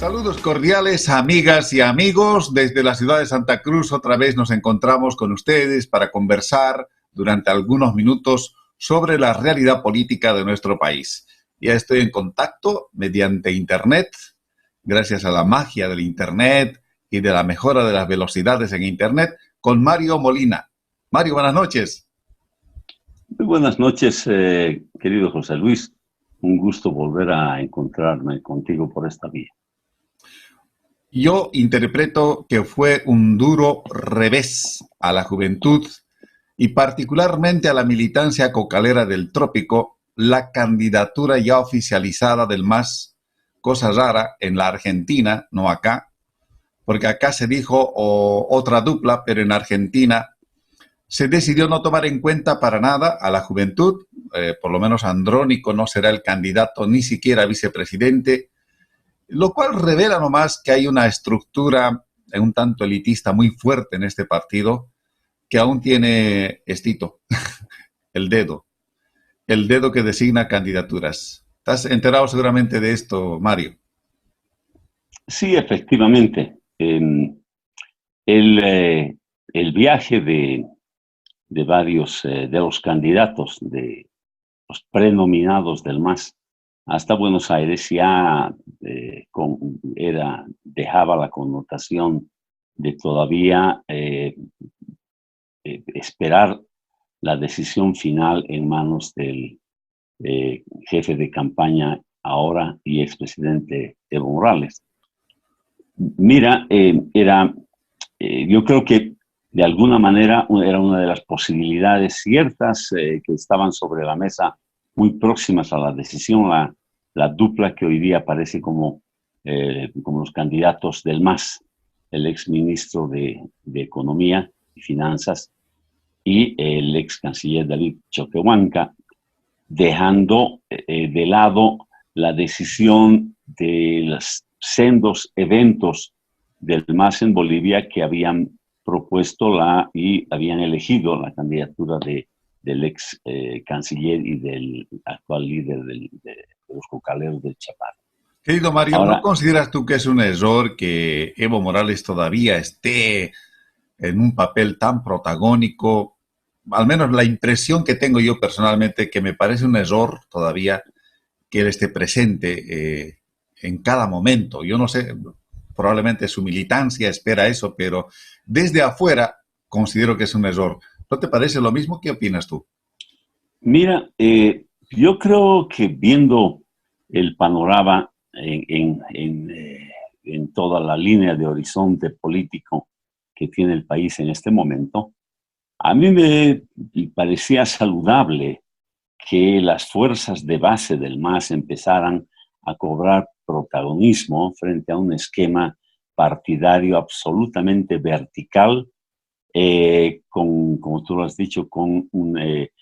Saludos cordiales, amigas y amigos. Desde la ciudad de Santa Cruz otra vez nos encontramos con ustedes para conversar durante algunos minutos sobre la realidad política de nuestro país. Ya estoy en contacto mediante Internet, gracias a la magia del Internet y de la mejora de las velocidades en Internet, con Mario Molina. Mario, buenas noches. Muy buenas noches, querido José Luis. Un gusto volver a encontrarme contigo por esta vía. Yo interpreto que fue un duro revés a la juventud y particularmente a la militancia cocalera del Trópico la candidatura ya oficializada del MAS, cosa rara en la Argentina, no acá, porque acá se dijo otra dupla, pero en Argentina se decidió no tomar en cuenta para nada a la juventud, por lo menos Andrónico no será el candidato ni siquiera vicepresidente, lo cual revela nomás que hay una estructura un tanto elitista muy fuerte en este partido, que aún tiene el dedo que designa candidaturas. ¿Estás enterado seguramente de esto, Mario? Sí, efectivamente. El viaje de varios de los candidatos, de los prenominados del MAS, hasta Buenos Aires ya dejaba la connotación de todavía esperar la decisión final en manos del jefe de campaña ahora y expresidente Evo Morales. Mira, yo creo que de alguna manera era una de las posibilidades ciertas que estaban sobre la mesa muy próximas a la decisión, la dupla que hoy día aparece como los candidatos del MAS, el exministro de Economía y Finanzas y el ex canciller David Choquehuanca, dejando de lado la decisión de los sendos eventos del MAS en Bolivia que habían propuesto y habían elegido la candidatura del ex canciller y del actual líder de los cocaleros del Chaparro. Querido Mario, ¿no consideras tú que es un error que Evo Morales todavía esté en un papel tan protagónico? Al menos la impresión que tengo yo personalmente, que me parece un error todavía que él esté presente en cada momento. Yo no sé, probablemente su militancia espera eso, pero desde afuera considero que es un error. ¿No te parece lo mismo? ¿Qué opinas tú? Mira, yo creo que viendo el panorama en toda la línea de horizonte político que tiene el país en este momento, a mí me parecía saludable que las fuerzas de base del MAS empezaran a cobrar protagonismo frente a un esquema partidario absolutamente vertical, como tú lo has dicho, con un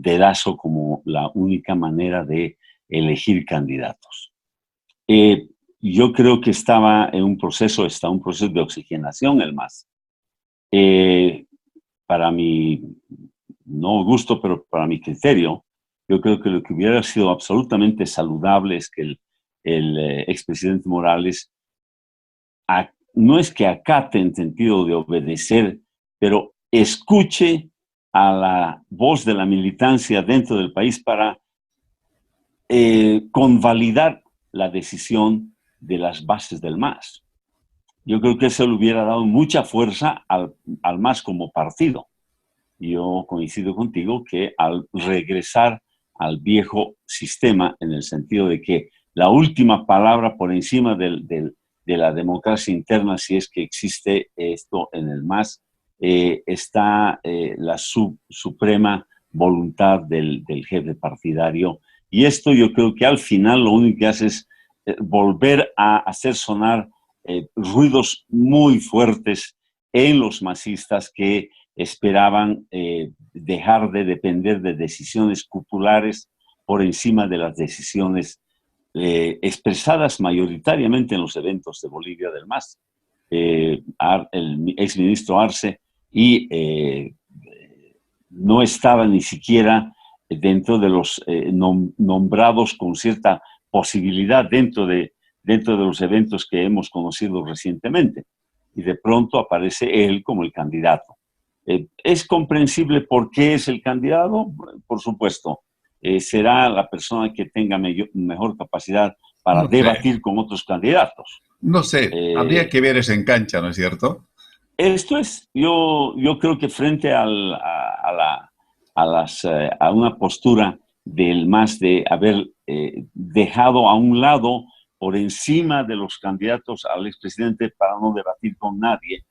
dedazo como la única manera de elegir candidatos. Yo creo que está un proceso de oxigenación el MAS. Para mi no gusto, pero para mi criterio, yo creo que lo que hubiera sido absolutamente saludable es que el expresidente Morales no es que acate en sentido de obedecer, pero escuche a la voz de la militancia dentro del país para convalidar la decisión de las bases del MAS. Yo creo que eso le hubiera dado mucha fuerza al MAS como partido. Yo coincido contigo que al regresar al viejo sistema, en el sentido de que la última palabra por encima de la democracia interna, si es que existe esto en el MAS, está la suprema voluntad del jefe partidario. Y esto yo creo que al final lo único que hace es volver a hacer sonar ruidos muy fuertes en los masistas que esperaban dejar de depender de decisiones populares por encima de las decisiones expresadas mayoritariamente en los eventos de Bolivia del MAS. El exministro Arce no estaba ni siquiera dentro de los nombrados con cierta posibilidad dentro de dentro de los eventos que hemos conocido recientemente. Y de pronto aparece él como el candidato. ¿Es comprensible por qué es el candidato? Por supuesto. ¿Será la persona que tenga mejor capacidad para No sé, debatir con otros candidatos? no sé, habría Eh, que ver eso en cancha, ¿no es cierto? Esto es, yo creo que frente a una postura del MAS de haber dejado a un lado por encima de los candidatos al expresidente para no debatir con nadie,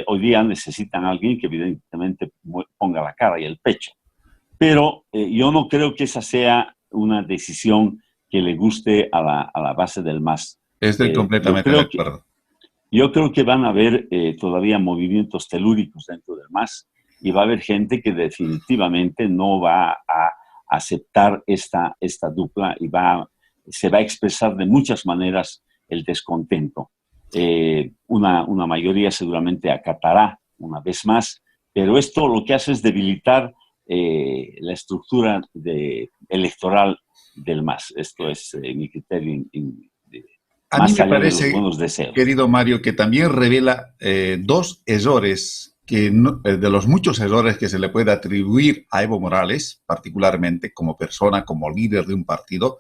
hoy día necesitan a alguien que evidentemente ponga la cara y el pecho. Pero yo no creo que esa sea una decisión que le guste a la base del MAS. Estoy Eh, yo completamente de creo que acuerdo. yo creo que van a haber todavía movimientos telúricos dentro del MAS y va a haber gente que definitivamente no va a aceptar esta dupla y se va a expresar de muchas maneras el descontento. Una mayoría seguramente acatará una vez más, pero esto lo que hace es debilitar la estructura electoral del MAS. Esto es mi criterio A mí más me allá de los parece, buenos deseos. querido Mario, que también revela dos errores de los muchos errores que se le puede atribuir a Evo Morales, particularmente como persona, como líder de un partido.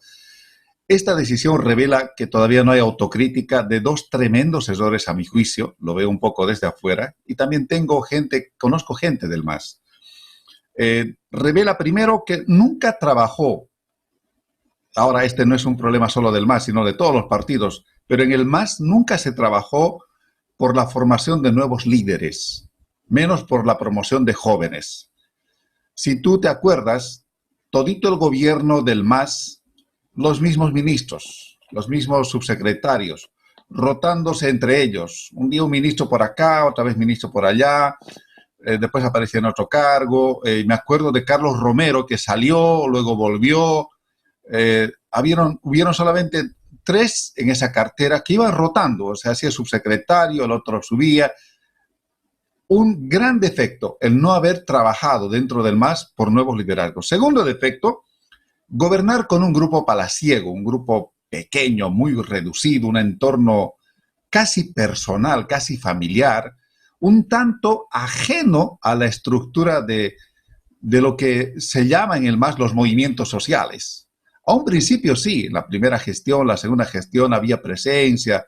Esta decisión revela que todavía no hay autocrítica de dos tremendos errores a mi juicio, lo veo un poco desde afuera, y también conozco gente del MAS. Revela primero que nunca trabajó. Ahora, este no es un problema solo del MAS, sino de todos los partidos, pero en el MAS nunca se trabajó por la formación de nuevos líderes, menos por la promoción de jóvenes. Si tú te acuerdas, todito el gobierno del MAS, los mismos ministros, los mismos subsecretarios, rotándose entre ellos. Un día un ministro por acá, otra vez ministro por allá, después aparecía en otro cargo. Me acuerdo de Carlos Romero, que salió, luego volvió. Hubieron solamente 3 en esa cartera que iban rotando, o sea, hacía subsecretario, el otro subía. Un gran defecto, el no haber trabajado dentro del MAS por nuevos liderazgos. Segundo defecto, gobernar con un grupo palaciego, un grupo pequeño, muy reducido, un entorno casi personal, casi familiar, un tanto ajeno a la estructura de lo que se llama en el MAS los movimientos sociales. A un principio sí, en la primera gestión, la segunda gestión había presencia,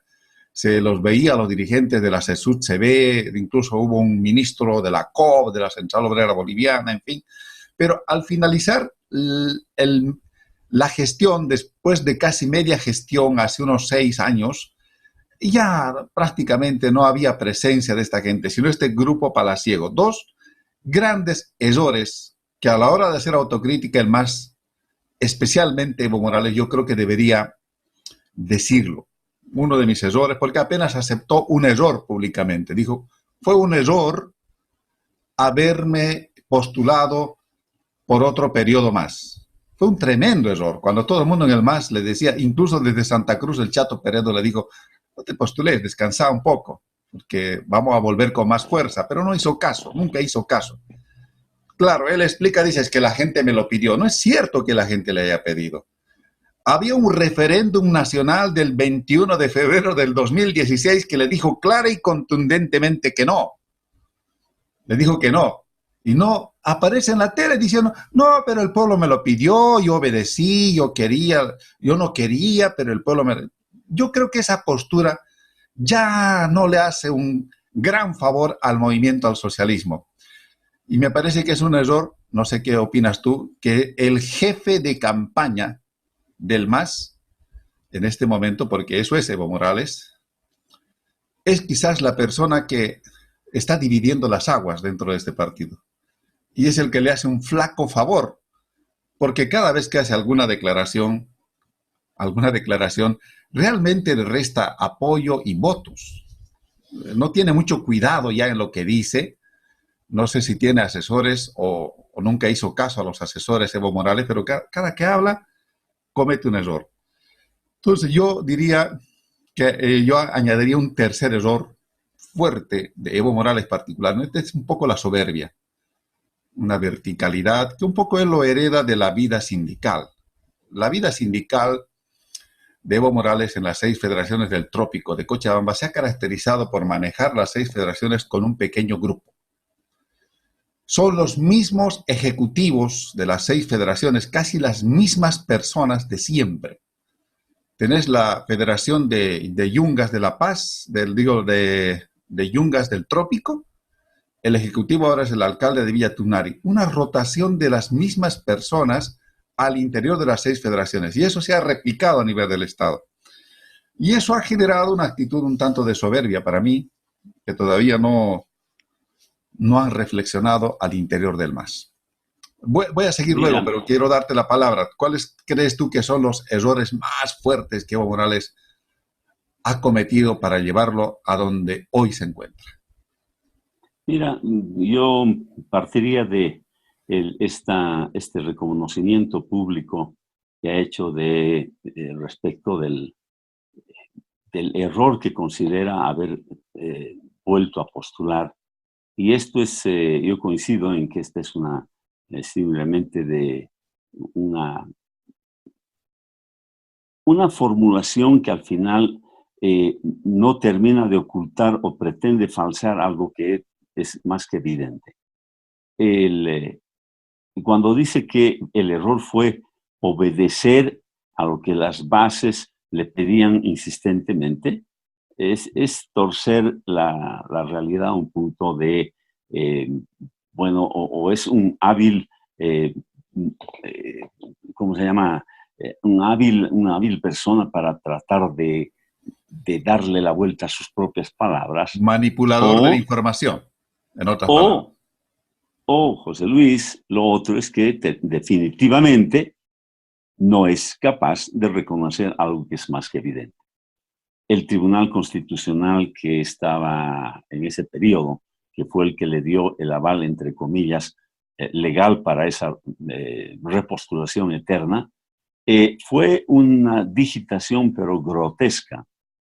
se los veía a los dirigentes de la CESUD-CB, incluso hubo un ministro de la COB, de la Central Obrera Boliviana, en fin. Pero al finalizar la gestión, después de casi media gestión, hace unos 6 años, ya prácticamente no había presencia de esta gente, sino este grupo palaciego. Dos grandes errores que a la hora de hacer autocrítica, el MAS, especialmente Evo Morales, yo creo que debería decirlo. Uno de mis errores, porque apenas aceptó un error públicamente. Dijo, fue un error haberme postulado por otro periodo más. Fue un tremendo error. Cuando todo el mundo en el MAS le decía, incluso desde Santa Cruz, el Chato Peredo le dijo, no te postules, descansa un poco, porque vamos a volver con más fuerza. Pero no hizo caso, nunca hizo caso. Claro, él explica, dice, es que la gente me lo pidió. No es cierto que la gente le haya pedido. Había un referéndum nacional del 21 de febrero del 2016 que le dijo clara y contundentemente que no. Le dijo que no. Y no aparece en la tele diciendo, no, pero el pueblo me lo pidió, yo obedecí, yo quería, yo no quería, pero el pueblo me... Yo creo que esa postura ya no le hace un gran favor al movimiento al socialismo. Y me parece que es un error, no sé qué opinas tú, que el jefe de campaña del MAS en este momento, porque eso es Evo Morales, es quizás la persona que está dividiendo las aguas dentro de este partido. Y es el que le hace un flaco favor, porque cada vez que hace alguna declaración, realmente le resta apoyo y votos. No tiene mucho cuidado ya en lo que dice. No sé si tiene asesores o nunca hizo caso a los asesores Evo Morales, pero cada que habla comete un error. Entonces yo diría que yo añadiría un tercer error fuerte de Evo Morales particularmente, es un poco la soberbia, una verticalidad que un poco él lo hereda de la vida sindical. La vida sindical de Evo Morales en las 6 federaciones del trópico de Cochabamba se ha caracterizado por manejar las 6 federaciones con un pequeño grupo. Son los mismos ejecutivos de las 6 federaciones, casi las mismas personas de siempre. Tenés la Federación de Yungas de La Paz, de Yungas del Trópico. El ejecutivo ahora es el alcalde de Villa Tunari. Una rotación de las mismas personas al interior de las 6 federaciones. Y eso se ha replicado a nivel del Estado. Y eso ha generado una actitud un tanto de soberbia para mí, que todavía no han reflexionado al interior del MAS. Voy a seguir luego, pero quiero darte la palabra. ¿Cuáles crees tú que son los errores más fuertes que Evo Morales ha cometido para llevarlo a donde hoy se encuentra? Mira, yo partiría de este reconocimiento público que ha hecho respecto del error que considera haber vuelto a postular. Y esto es, yo coincido en que esta es simplemente de una formulación que al final no termina de ocultar o pretende falsear algo que es más que evidente. Cuando dice que el error fue obedecer a lo que las bases le pedían insistentemente, es torcer la realidad a un punto de, bueno, o es un hábil, ¿cómo se llama? Una hábil persona para tratar de darle la vuelta a sus propias palabras. Manipulador de la información, en otras palabras. José Luis, lo otro es que definitivamente no es capaz de reconocer algo que es más que evidente. El Tribunal Constitucional que estaba en ese periodo, que fue el que le dio el aval, entre comillas, legal para esa repostulación eterna, fue una digitación pero grotesca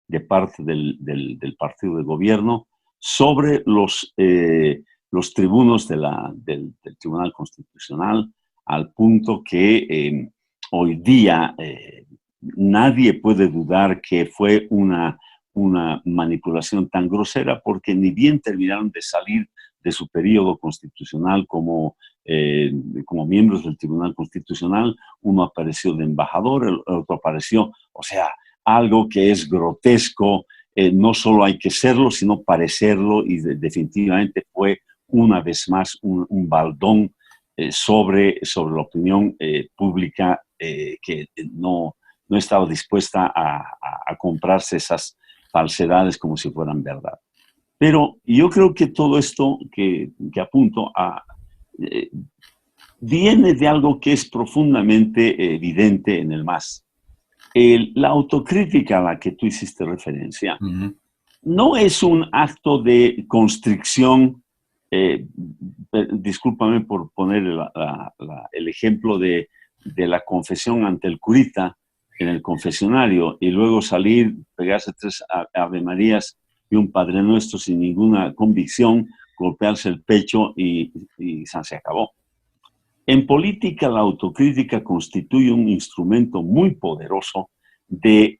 de parte del partido de gobierno sobre los tribunos del Tribunal Constitucional, al punto que hoy día nadie puede dudar que fue una manipulación tan grosera, porque ni bien terminaron de salir de su periodo constitucional como miembros del Tribunal Constitucional, uno apareció de embajador, el otro apareció, o sea, algo que es grotesco, no solo hay que serlo, sino parecerlo, y definitivamente fue una vez más un baldón sobre la opinión pública que no estaba dispuesta a comprarse esas falsedades como si fueran verdad. Pero yo creo que todo esto que apunto viene de algo que es profundamente evidente en el MAS. La autocrítica a la que tú hiciste referencia no es un acto de constricción. Discúlpame por poner el ejemplo de la confesión ante el curita en el confesionario y luego salir, pegarse 3 Ave Marías y un Padre Nuestro sin ninguna convicción, golpearse el pecho y se acabó. En política, la autocrítica constituye un instrumento muy poderoso de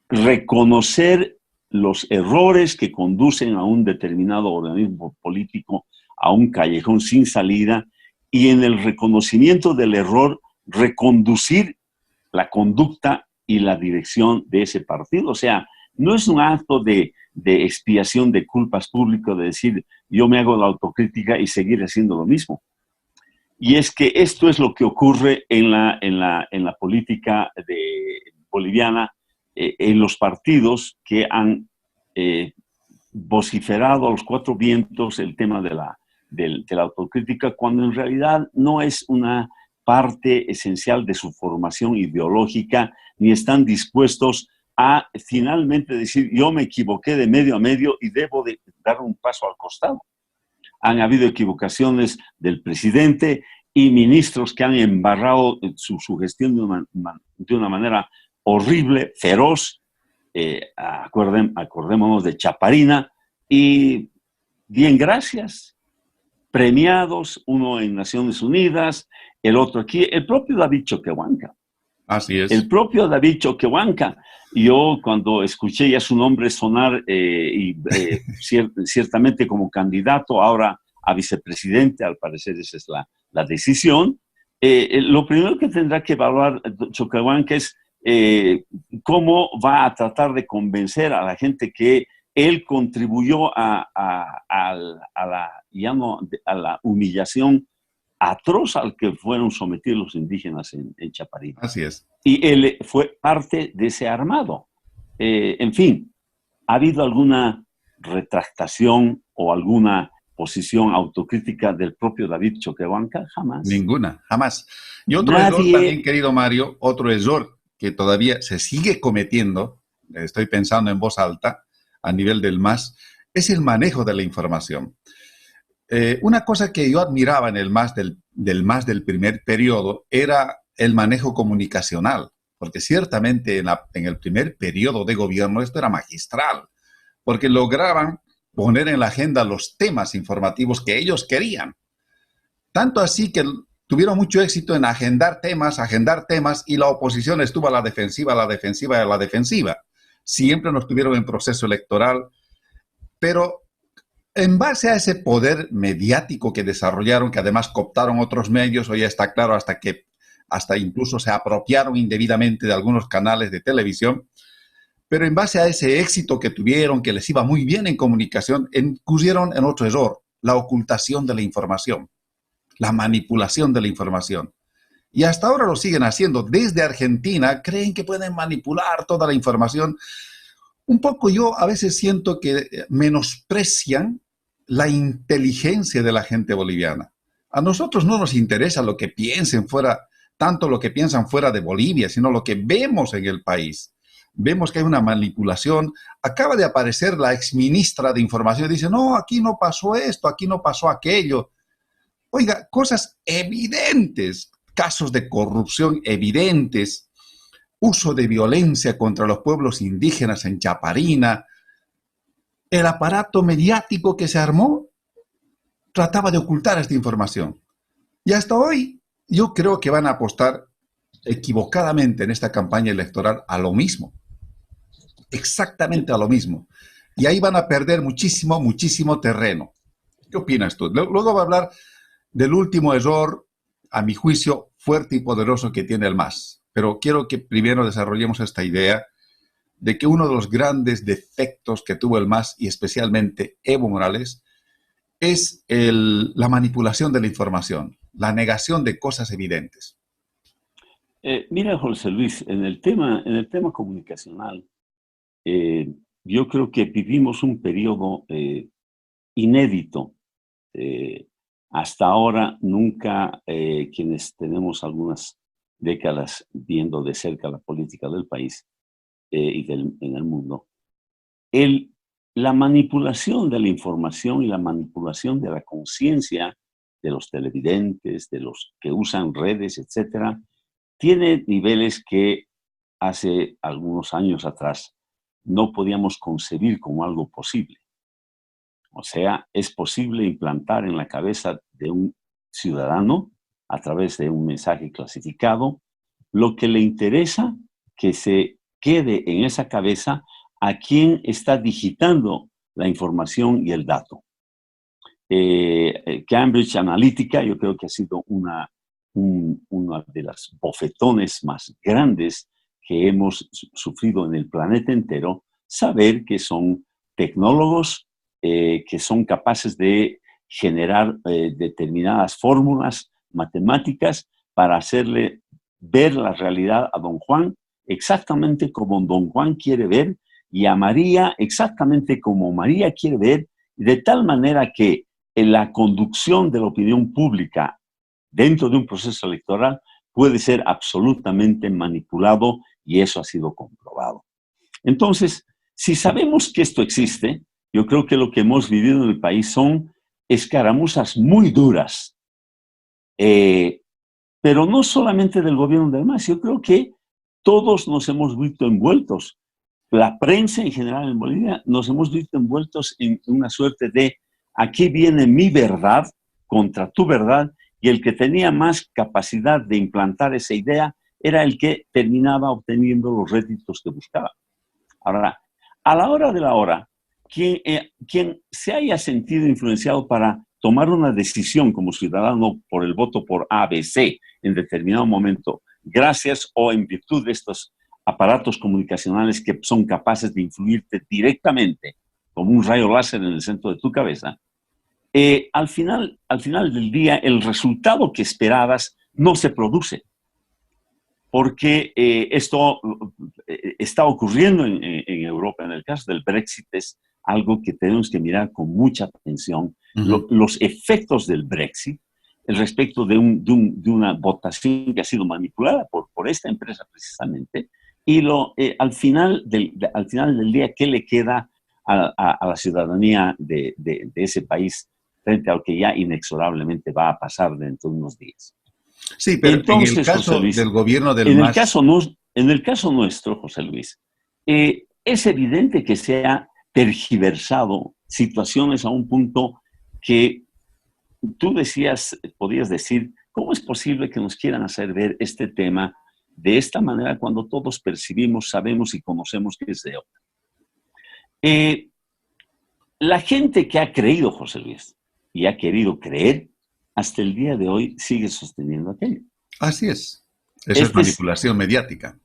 reconocer los errores que conducen a un determinado organismo político a un callejón sin salida, y en el reconocimiento del error reconducir la conducta y la dirección de ese partido. O sea, no es un acto de expiación de culpas público, de decir yo me hago la autocrítica y seguir haciendo lo mismo. Y es que esto es lo que ocurre en la política boliviana, en los partidos que han vociferado a los 4 vientos el tema de la autocrítica, cuando en realidad no es una parte esencial de su formación ideológica, ni están dispuestos a finalmente decir yo me equivoqué de medio a medio y debo de dar un paso al costado. Han habido equivocaciones del presidente y ministros que han embarrado su gestión de una manera horrible, feroz. Acordémonos de Chaparina y bien, gracias. Premiados, uno en Naciones Unidas, el otro aquí, el propio David Choquehuanca. Así El es. propio David Choquehuanca, yo cuando escuché ya su nombre sonar ciertamente como candidato ahora a vicepresidente, al parecer esa es la decisión, lo primero que tendrá que evaluar Choquehuanca es cómo va a tratar de convencer a la gente que él contribuyó a la humillación atroz al que fueron sometidos los indígenas en Chaparí. Así es. Y él fue parte de ese armado. En fin, ¿ha habido alguna retractación o alguna posición autocrítica del propio David Choquehuanca? Jamás. Ninguna, jamás. Y otro error también, Nadie. querido Mario, otro error que todavía se sigue cometiendo, estoy pensando en voz alta, a nivel del MAS, es el manejo de la información. Una cosa que yo admiraba en el MAS del MAS del primer periodo era el manejo comunicacional, porque ciertamente en el primer periodo de gobierno esto era magistral, porque lograban poner en la agenda los temas informativos que ellos querían. Tanto así que tuvieron mucho éxito en agendar temas, y la oposición estuvo a la defensiva, a la defensiva y a la defensiva. Siempre nos tuvieron en proceso electoral, pero en base a ese poder mediático que desarrollaron, que además cooptaron otros medios, hoy ya está claro hasta incluso se apropiaron indebidamente de algunos canales de televisión, pero en base a ese éxito que tuvieron, que les iba muy bien en comunicación, incurrieron en otro error, la ocultación de la información, la manipulación de la información. Y hasta ahora lo siguen haciendo. Desde Argentina creen que pueden manipular toda la información. Un poco yo a veces siento que menosprecian la inteligencia de la gente boliviana. A nosotros no nos interesa lo que piensen fuera, tanto lo que piensan fuera de Bolivia, sino lo que vemos en el país. Vemos que hay una manipulación. Acaba de aparecer la exministra de Información y dice, no, aquí no pasó esto, aquí no pasó aquello. Oiga, cosas evidentes, casos de corrupción evidentes, uso de violencia contra los pueblos indígenas en Chaparina. El aparato mediático que se armó trataba de ocultar esta información. Y hasta hoy yo creo que van a apostar equivocadamente en esta campaña electoral a lo mismo, exactamente a lo mismo. Y ahí van a perder muchísimo, muchísimo terreno. ¿Qué opinas tú? Luego va a hablar del último error, a mi juicio, fuerte y poderoso que tiene el MAS. Pero quiero que primero desarrollemos esta idea de que uno de los grandes defectos que tuvo el MAS, y especialmente Evo Morales, es la manipulación de la información, la negación de cosas evidentes. Mira, José Luis, en el tema comunicacional, yo creo que vivimos un periodo inédito. Eh, Hasta ahora nunca quienes tenemos algunas décadas viendo de cerca la política del país en el mundo, el, la manipulación de la información y la manipulación de la conciencia de los televidentes, de los que usan redes, etcétera, tiene niveles que hace algunos años atrás no podíamos concebir como algo posible. O sea, es posible implantar en la cabeza de un ciudadano, a través de un mensaje clasificado, lo que le interesa que se quede en esa cabeza a quien está digitando la información y el dato. Cambridge Analytica yo creo que ha sido una de las bofetones más grandes que hemos sufrido en el planeta entero, saber que son tecnólogos que son capaces de generar determinadas fórmulas matemáticas para hacerle ver la realidad a don Juan exactamente como don Juan quiere ver y a María exactamente como María quiere ver, de tal manera que en la conducción de la opinión pública dentro de un proceso electoral puede ser absolutamente manipulado y eso ha sido comprobado. Entonces, si sabemos que esto existe, yo creo que lo que hemos vivido en el país son escaramuzas muy duras, pero no solamente del gobierno del MAS, yo creo que todos nos hemos visto envueltos. La prensa en general en Bolivia nos hemos visto envueltos en una suerte de aquí viene mi verdad contra tu verdad y el que tenía más capacidad de implantar esa idea era el que terminaba obteniendo los réditos que buscaba. Ahora, a la hora de la hora, quien se haya sentido influenciado para tomar una decisión como ciudadano por el voto por ABC en determinado momento, gracias o en virtud de estos aparatos comunicacionales que son capaces de influirte directamente como un rayo láser en el centro de tu cabeza, al final del día el resultado que esperabas no se produce. Porque esto está ocurriendo en Europa. En el caso del Brexit es algo que tenemos que mirar con mucha atención. Los efectos del Brexit respecto de una votación que ha sido manipulada por esta empresa precisamente, y al final del día, ¿qué le queda a la ciudadanía de ese país frente a lo que ya inexorablemente va a pasar dentro de unos días? Sí, pero entonces, en el caso Luis, del gobierno del en MAS... En el caso nuestro, José Luis, es evidente que se ha tergiversado situaciones a un punto que tú podías decir, ¿cómo es posible que nos quieran hacer ver este tema de esta manera cuando todos percibimos, sabemos y conocemos que es de otra? La gente que ha creído, José Luis, y ha querido creer, hasta el día de hoy sigue sosteniendo aquello. Así es. Eso es manipulación mediática.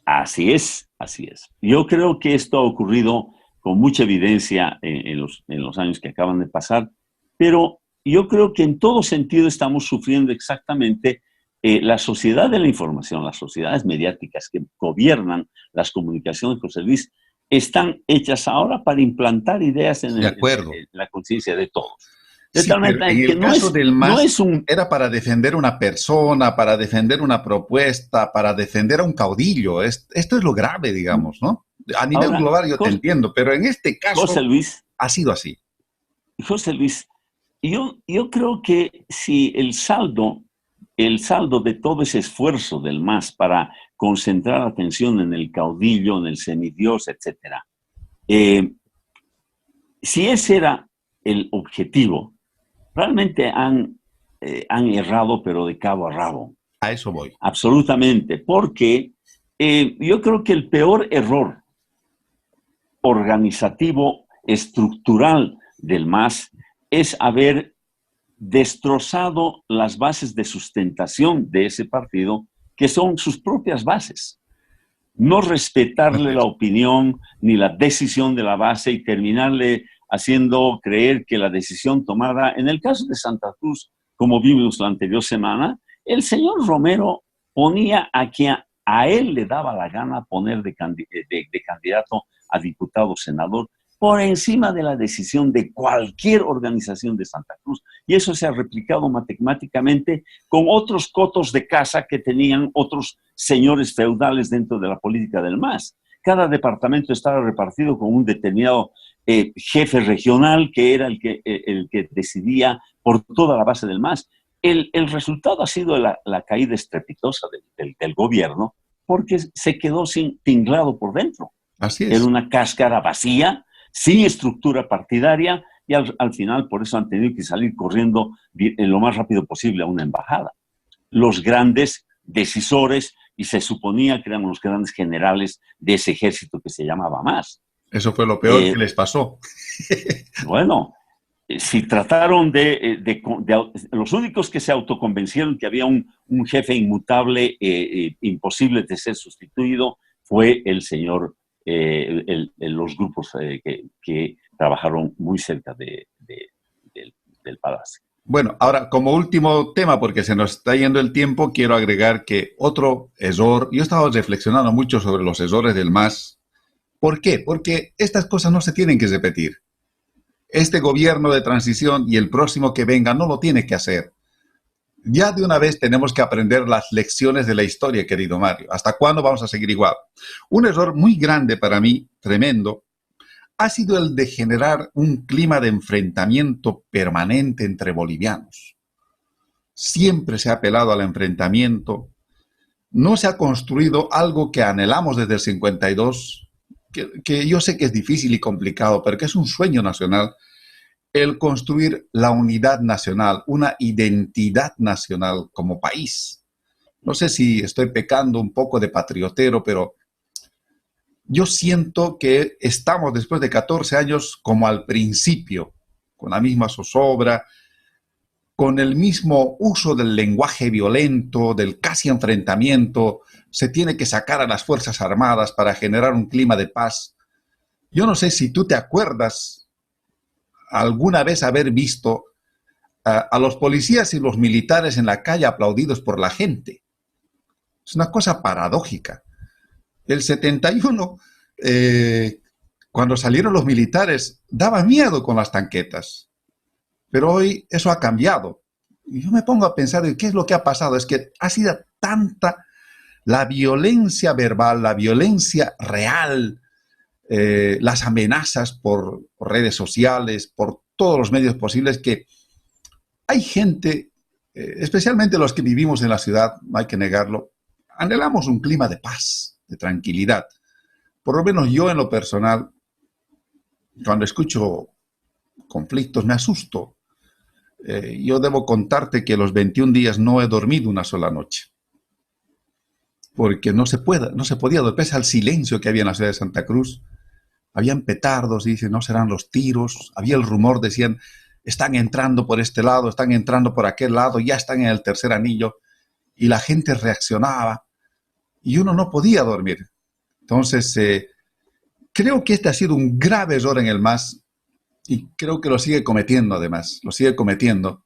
Así es, así es. Yo creo que esto ha ocurrido con mucha evidencia en los años que acaban de pasar, pero yo creo que en todo sentido estamos sufriendo exactamente la sociedad de la información, las sociedades mediáticas que gobiernan las comunicaciones, José Luis, están hechas ahora para implantar ideas en la conciencia de todos. Sí, pero en el caso del MAS era para defender una persona, para defender una propuesta, para defender a un caudillo. Esto es lo grave, digamos, ¿no? A nivel global yo te entiendo, pero en este caso José Luis, ha sido así. José Luis, yo creo que si el saldo de todo ese esfuerzo del MAS para concentrar atención en el caudillo, en el semidios, etcétera, si ese era el objetivo, realmente han errado, pero de cabo a rabo. A eso voy. Absolutamente, porque yo creo que el peor error organizativo, estructural del MAS es haber destrozado las bases de sustentación de ese partido, que son sus propias bases. No respetarle la opinión ni la decisión de la base y terminarle haciendo creer que la decisión tomada, en el caso de Santa Cruz, como vimos la anterior semana, el señor Romero ponía a quien a él le daba la gana poner de candidato a diputado o senador por encima de la decisión de cualquier organización de Santa Cruz. Y eso se ha replicado matemáticamente con otros cotos de casa que tenían otros señores feudales dentro de la política del MAS. Cada departamento estaba repartido con un determinado jefe regional que era el que decidía por toda la base del MAS. El resultado ha sido la caída estrepitosa del gobierno porque se quedó tinglado por dentro. Así es. Era una cáscara vacía, sin estructura partidaria, y al final por eso han tenido que salir corriendo lo más rápido posible a una embajada. Los grandes decisores, y se suponía que eran los grandes generales de ese ejército que se llamaba MAS. Eso fue lo peor que les pasó. Bueno, si trataron los únicos que se autoconvencieron que había un jefe inmutable, imposible de ser sustituido, fue el señor, los grupos que trabajaron muy cerca del palacio. Bueno, ahora, como último tema, porque se nos está yendo el tiempo, quiero agregar que otro error, yo he estado reflexionando mucho sobre los errores del MAS. ¿Por qué? Porque estas cosas no se tienen que repetir. Este gobierno de transición y el próximo que venga no lo tiene que hacer. Ya de una vez tenemos que aprender las lecciones de la historia, querido Mario. ¿Hasta cuándo vamos a seguir igual? Un error muy grande para mí, tremendo, ha sido el de generar un clima de enfrentamiento permanente entre bolivianos. Siempre se ha apelado al enfrentamiento. No se ha construido algo que anhelamos desde el 52, que yo sé que es difícil y complicado, pero que es un sueño nacional, el construir la unidad nacional, una identidad nacional como país. No sé si estoy pecando un poco de patriotero, pero yo siento que estamos después de 14 años como al principio, con la misma zozobra, con el mismo uso del lenguaje violento, del casi enfrentamiento. Se tiene que sacar a las Fuerzas Armadas para generar un clima de paz. Yo no sé si tú te acuerdas alguna vez haber visto a los policías y los militares en la calle aplaudidos por la gente. Es una cosa paradójica. El 71, cuando salieron los militares, daba miedo con las tanquetas. Pero hoy eso ha cambiado. Y yo me pongo a pensar en qué es lo que ha pasado. Es que ha sido tanta la violencia verbal, la violencia real, las amenazas por redes sociales, por todos los medios posibles, que hay gente, especialmente los que vivimos en la ciudad, no hay que negarlo, anhelamos un clima de paz, de tranquilidad. Por lo menos yo en lo personal, cuando escucho conflictos, me asusto. Yo debo contarte que los 21 días no he dormido una sola noche, porque no se podía, pese al silencio que había en la ciudad de Santa Cruz. Habían petardos, dicen, no serán los tiros. Había el rumor, decían, están entrando por este lado, están entrando por aquel lado, ya están en el tercer anillo. Y la gente reaccionaba y uno no podía dormir. Entonces, creo que este ha sido un grave error en el MAS y creo que lo sigue cometiendo además, lo sigue cometiendo.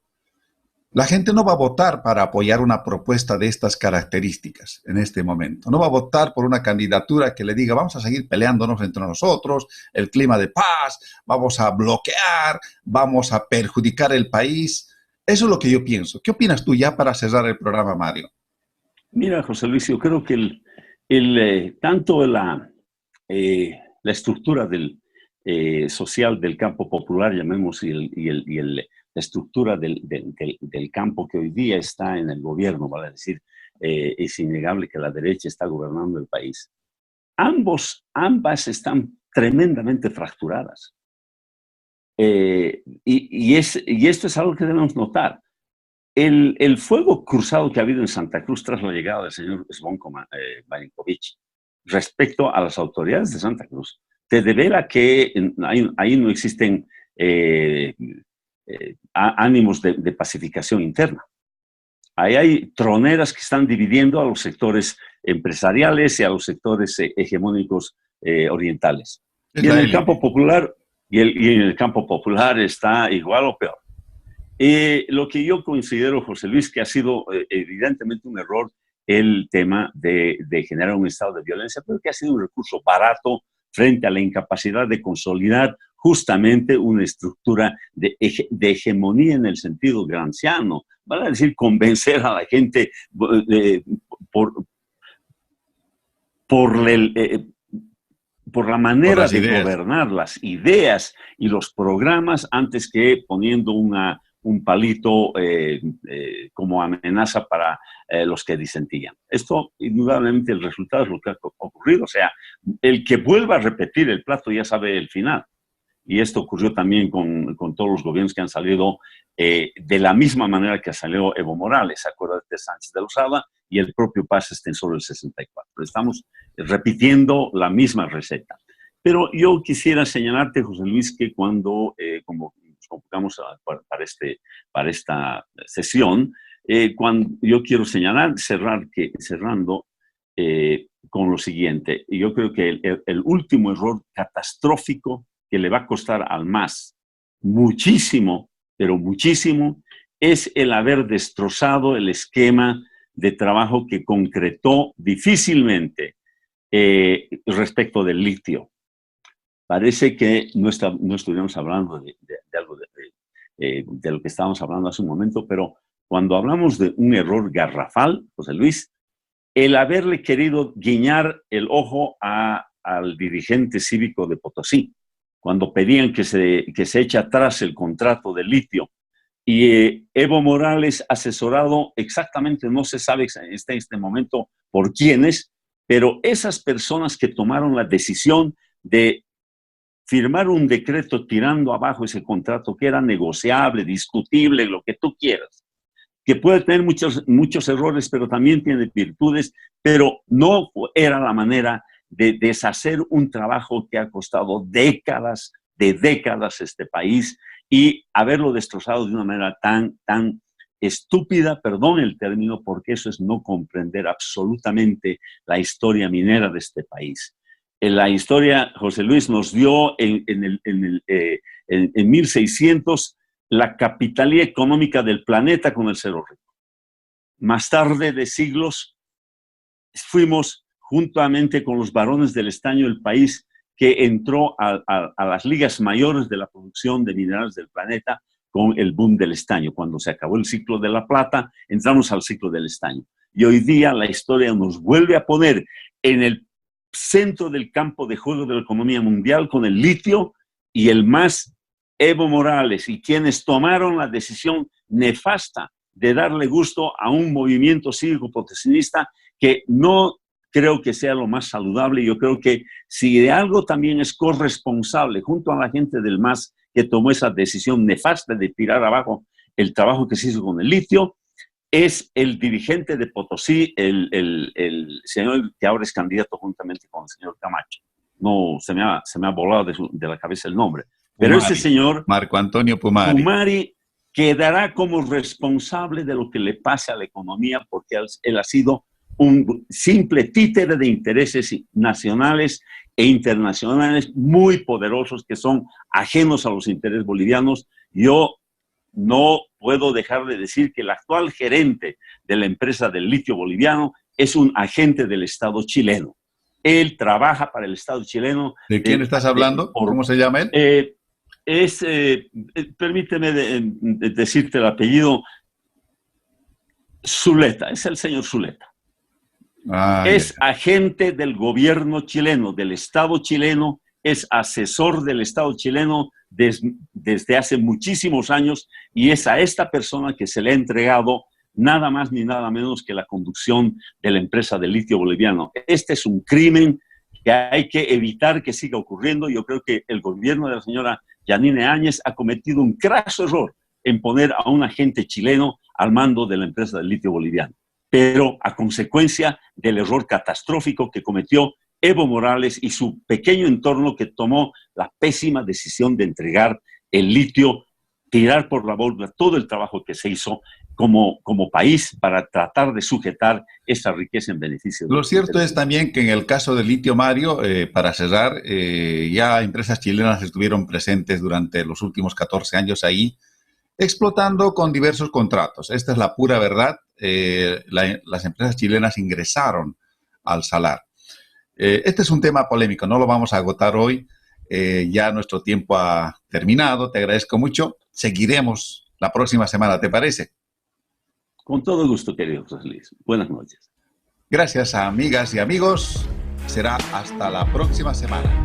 La gente no va a votar para apoyar una propuesta de estas características en este momento. No va a votar por una candidatura que le diga vamos a seguir peleándonos entre nosotros, el clima de paz, vamos a bloquear, vamos a perjudicar el país. Eso es lo que yo pienso. ¿Qué opinas tú ya para cerrar el programa, Mario? Mira, José Luis, yo creo que tanto la estructura social del campo popular, llamemos, la estructura del campo que hoy día está en el gobierno, vale decir, es innegable que la derecha está gobernando el país. Ambas están tremendamente fracturadas. Y esto es algo que debemos notar. El fuego cruzado que ha habido en Santa Cruz tras la llegada del señor Zvonko Marinkovic respecto a las autoridades de Santa Cruz te devela que ahí no existen ánimos de pacificación interna. Ahí hay troneras que están dividiendo a los sectores empresariales y a los sectores hegemónicos orientales. Y en el campo popular, y en el campo popular está igual o peor. Lo que yo considero, José Luis, que ha sido evidentemente un error el tema de generar un estado de violencia, pero que ha sido un recurso barato frente a la incapacidad de consolidar justamente una estructura de hegemonía en el sentido gramsciano, vale decir, convencer a la gente por la manera de gobernar, las ideas y los programas, antes que poniendo un palito como amenaza para los que disentían. Esto, indudablemente, el resultado es lo que ha ocurrido. O sea, el que vuelva a repetir el plato ya sabe el final. Y esto ocurrió también con todos los gobiernos que han salido de la misma manera que salió Evo Morales, acuérdate de Sánchez de Lozada y el propio Paz Extensor del 64. Estamos repitiendo la misma receta. Pero yo quisiera señalarte, José Luis, que cuando como nos convocamos para esta sesión, cuando yo quiero cerrando con lo siguiente. Yo creo que el último error catastrófico que le va a costar al MAS muchísimo, pero muchísimo, es el haber destrozado el esquema de trabajo que concretó difícilmente respecto del litio. Parece que no estuviéramos hablando de algo de lo que estábamos hablando hace un momento, pero cuando hablamos de un error garrafal, José Luis, el haberle querido guiñar el ojo al dirigente cívico de Potosí, cuando pedían que se eche atrás el contrato de litio, y Evo Morales, asesorado exactamente, no se sabe en este momento por quiénes, pero esas personas que tomaron la decisión de firmar un decreto tirando abajo ese contrato que era negociable, discutible, lo que tú quieras, que puede tener muchos errores, pero también tiene virtudes, pero no era la manera de deshacer un trabajo que ha costado décadas este país y haberlo destrozado de una manera tan estúpida, perdón el término, porque eso es no comprender absolutamente la historia minera de este país. En la historia, José Luis nos dio en 1600 la capitalía económica del planeta con el Cerro Rico. Más tarde de siglos fuimos juntamente con los varones del estaño el país que entró a las ligas mayores de la producción de minerales del planeta con el boom del estaño. Cuando se acabó el ciclo de la plata, entramos al ciclo del estaño. Y hoy día la historia nos vuelve a poner en el centro del campo de juego de la economía mundial con el litio y el MAS, Evo Morales, y quienes tomaron la decisión nefasta de darle gusto a un movimiento cívico proteccionista que no creo que sea lo más saludable. Yo creo que si de algo también es corresponsable junto a la gente del MAS que tomó esa decisión nefasta de tirar abajo el trabajo que se hizo con el litio, es el dirigente de Potosí, el señor que ahora es candidato juntamente con el señor Camacho. No, se me ha volado de la cabeza el nombre. Pero Pumari, ese señor, Marco Antonio Pumari. Pumari, quedará como responsable de lo que le pase a la economía porque él ha sido un simple títere de intereses nacionales e internacionales muy poderosos que son ajenos a los intereses bolivianos. Yo no puedo dejar de decir que el actual gerente de la empresa del litio boliviano es un agente del Estado chileno. Él trabaja para el Estado chileno. ¿De quién estás hablando? ¿Cómo se llama él? Permíteme decirte el apellido, Zuleta, es el señor Zuleta. Es agente del gobierno chileno, del Estado chileno, es asesor del Estado chileno desde hace muchísimos años y es a esta persona que se le ha entregado nada más ni nada menos que la conducción de la empresa de litio boliviano. Este es un crimen que hay que evitar que siga ocurriendo. Yo creo que el gobierno de la señora Yanine Áñez ha cometido un craso error en poner a un agente chileno al mando de la empresa del litio boliviano, pero a consecuencia del error catastrófico que cometió Evo Morales y su pequeño entorno que tomó la pésima decisión de entregar el litio, tirar por la borda todo el trabajo que se hizo como país para tratar de sujetar esa riqueza en beneficio. Lo cierto es también que en el caso del litio, Mario, para cerrar, ya empresas chilenas estuvieron presentes durante los últimos 14 años ahí, explotando con diversos contratos. Esta es la pura verdad. Las empresas chilenas ingresaron al salar. Este es un tema polémico, no lo vamos a agotar hoy. Ya nuestro tiempo ha terminado. Te agradezco mucho. Seguiremos la próxima semana, ¿te parece? Con todo gusto, querido José Luis. Buenas noches. Gracias, amigas y amigos. Será hasta la próxima semana.